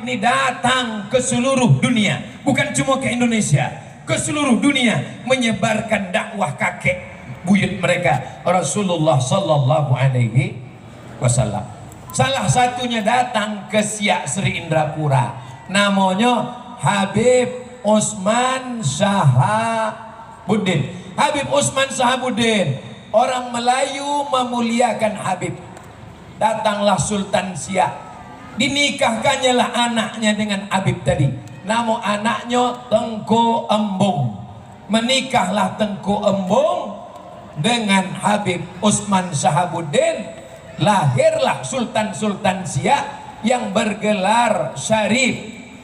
ini datang ke seluruh dunia, bukan cuma ke Indonesia, ke seluruh dunia, menyebarkan dakwah kakek buyut mereka Rasulullah Sallallahu Alaihi Wasallam. Salah satunya datang ke Siak Sri Indrapura, namanya Habib Usman Sahabuddin. Habib Usman Sahabuddin, orang Melayu memuliakan Habib. Datanglah Sultan Siak, dinikahkannya lah anaknya dengan Habib tadi. Nama anaknya Tengku Embung. Menikahlah Tengku Embung dengan Habib Usman Sahabuddin. Lahirlah Sultan-Sultan Siak yang bergelar Syarif.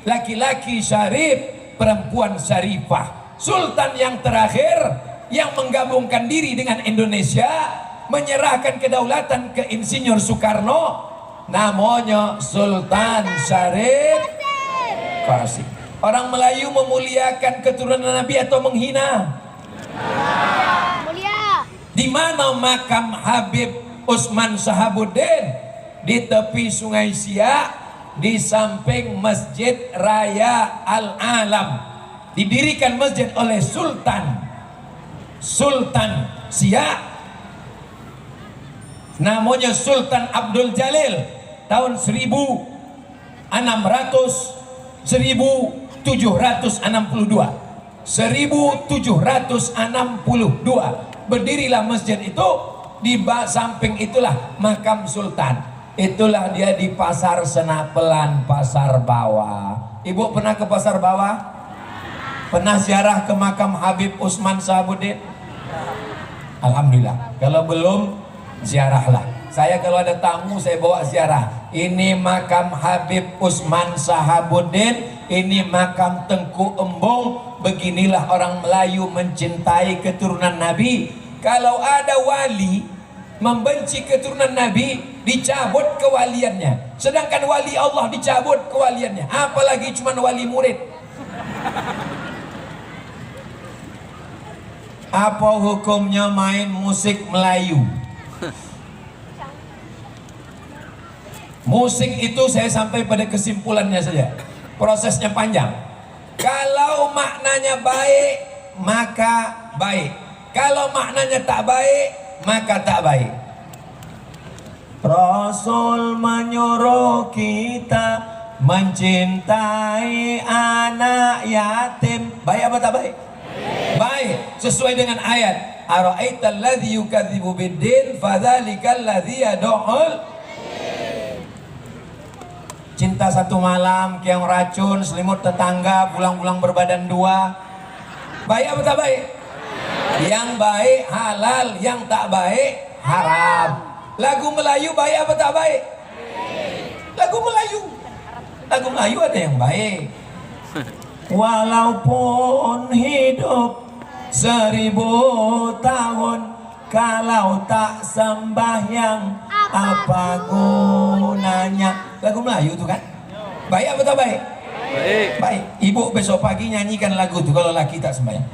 Laki-laki Syarif, perempuan Syarifah. Sultan yang terakhir yang menggabungkan diri dengan Indonesia, menyerahkan kedaulatan ke Insinyur Soekarno, namanya Sultan Syarif Qasim. Orang Melayu memuliakan keturunan Nabi atau menghina?
Mulia.
Di mana makam Habib Usman Sahabuddin? Di tepi Sungai Siak, di samping Masjid Raya Al-Alam. Didirikan masjid oleh Sultan Siak, namanya Sultan Abdul Jalil, tahun 1762. 1762 berdirilah masjid itu. Di samping itulah makam Sultan. Itulah dia di Pasar Senapelan, Pasar Bawah. Ibu pernah ke Pasar Bawah? Pernah ziarah ke makam Habib Usman Sahabuddin? Alhamdulillah. Kalau belum, ziarahlah. Saya kalau ada tamu saya bawa ziarah. Ini makam Habib Usman Sahabuddin, ini makam Tengku Embung. Beginilah orang Melayu mencintai keturunan Nabi. Kalau ada wali membenci keturunan Nabi, dicabut kewaliannya. Sedangkan wali Allah dicabut kewaliannya, apalagi cuma wali murid. Apa hukumnya main musik Melayu? Musik itu saya sampai pada kesimpulannya saja, prosesnya panjang. Kalau maknanya baik, maka baik. Kalau maknanya tak baik, maka tak baik. Rasul menyuruh kita mencintai anak yatim. Baik apa tak baik? Baik, sesuai dengan ayat. Ara'aital ladzi yukadzibu biddin fadzalikal ladzi yad'ul. Cinta satu malam, keong racun, selimut tetangga, pulang-pulang berbadan dua. Baik apa tak baik? Yang baik halal, yang tak baik haram. Lagu Melayu baik apa tak baik? Lagu Melayu. Lagu Melayu ada yang baik. Walaupun hidup 1000 tahun, kalau tak sembahyang apa gunanya? Lagu Melayu tuh kan? Baik apa tak baik?
Baik.
Baik. Ibu besok pagi nyanyikan lagu tuh kalau laki tak sembahyang.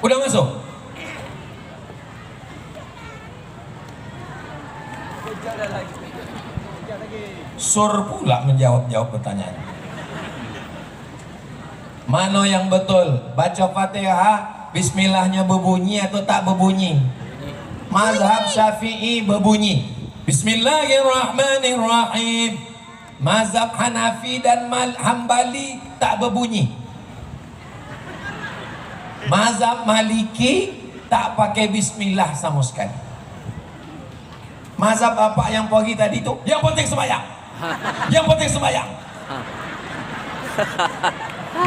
Udah masuk? Sur pula menjawab pertanyaan. Mana yang betul? Baca Fatihah, bismillahnya berbunyi atau tak berbunyi? Mazhab Syafi'i berbunyi. Bismillahirrahmanirrahim. Mazhab Hanafi dan Hambali tak berbunyi. Mazhab Maliki tak pakai bismillah sama sekali. Mazhab apa yang pagi tadi itu? Yang penting sembahyang. Yang penting sembahyang.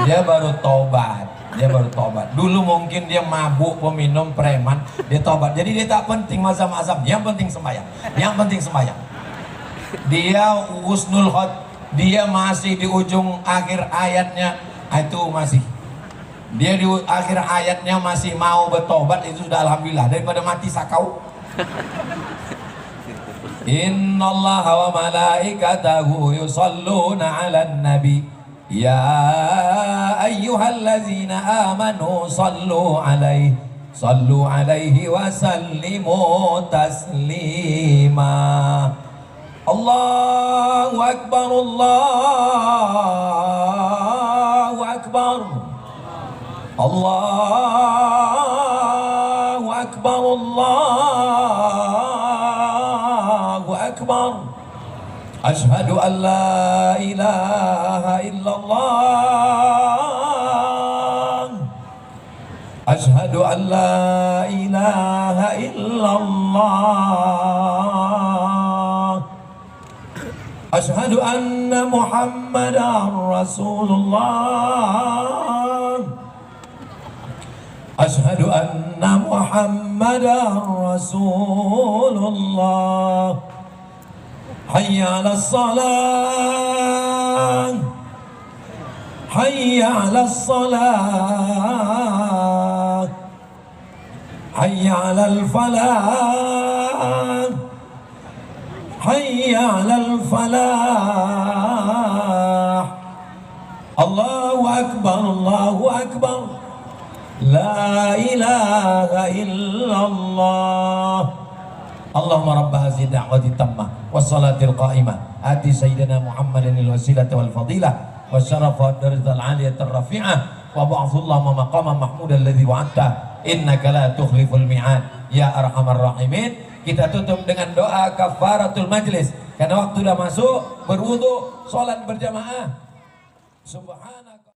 Dia baru tobat. Dia baru tobat. Dulu mungkin dia mabuk, peminum, preman. Dia tobat. Jadi dia tak penting mazhab-mazhab. Yang penting sembahyang. Yang penting sembahyang. Dia husnul khot. Dia masih di ujung akhir ayatnya. Itu masih. Dia di akhir ayatnya masih mau bertobat. Itu sudah alhamdulillah. Daripada mati sakau. Innallaha wa malaikatahu yusalluna 'alan nabi ya ayyuhallazina amanu sallu alaihi wa sallimu taslima. Allahu akbar, Allahu akbar, Allahu akbar, Allahu akbar. Ashhadu an la ilaha illallah. Ashhadu an la ilaha illallah. Ashhadu anna Muhammadan Rasulullah. Ashhadu anna Muhammadan Rasulullah. Hayya 'alas salah. Hayya 'alas salah. Hayya 'alal falah. Hayya 'alal falah. Allahu akbar, Allahu akbar. La ilaha illallah. Allahumma rabb hadhihi da'wati tammah wassalatil qa'imah ati sayyidina Muhammadan al-wasilata wal fadilah wasyarafa darajatal aliyatar rafi'ah wa ba'athullahu maqama mahmudan alladhi wa'adta innaka la tukhliful mi'ad ya arhamar rahimin. Kita tutup dengan doa kafaratul majlis karena waktu sudah masuk, berwudu, salat berjamaah. Subhanallah.